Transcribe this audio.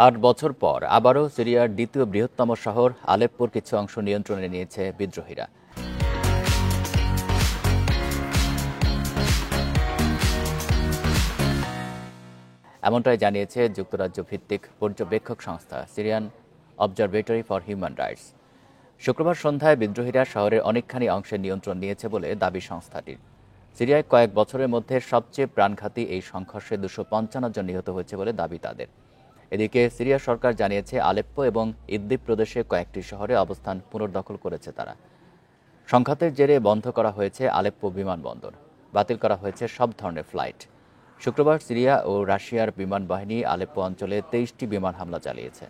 ৮ বছর পর আবারও সিরিয়ার দ্বিতীয় বৃহত্তম শহর আলেপ্পোর কিছু অংশ নিয়ন্ত্রণে নিয়েছে বিদ্রোহীরা। এমনটাই জানিয়েছে যুক্তরাজ্য ভিত্তিক পর্যবেক্ষক সংস্থা Syrian observatory for human rights. শুক্রবার সন্ধ্যায় বিদ্রোহীরা শহরের অনেকখানি অংশের নিয়ন্ত্রণ নিয়েছে বলে দাবি সংস্থাটির। সিরিয়ায় কয়েক বছরের মধ্যে সবচেয়ে প্রাণঘাতী এই সংঘর্ষে 255 জন নিহত হয়েছে বলে দাবি তাদের। এদিকে সিরিয়া সরকার জানিয়েছে আলেপ্পো এবং ইদলিব প্রদেশে কয়েকটি শহরে অবস্থান পুনর্দখল করেছে তারা। সংঘাতের জেরে বন্ধ করা হয়েছে আলেপ্পো বিমানবন্দর, বাতিল করা হয়েছে সব ধরনের ফ্লাইট। শুক্রবার সিরিয়া ও রাশিয়ার বিমান বাহিনী আলেপ্পো অঞ্চলে 23টি বিমান হামলা চালিয়েছে।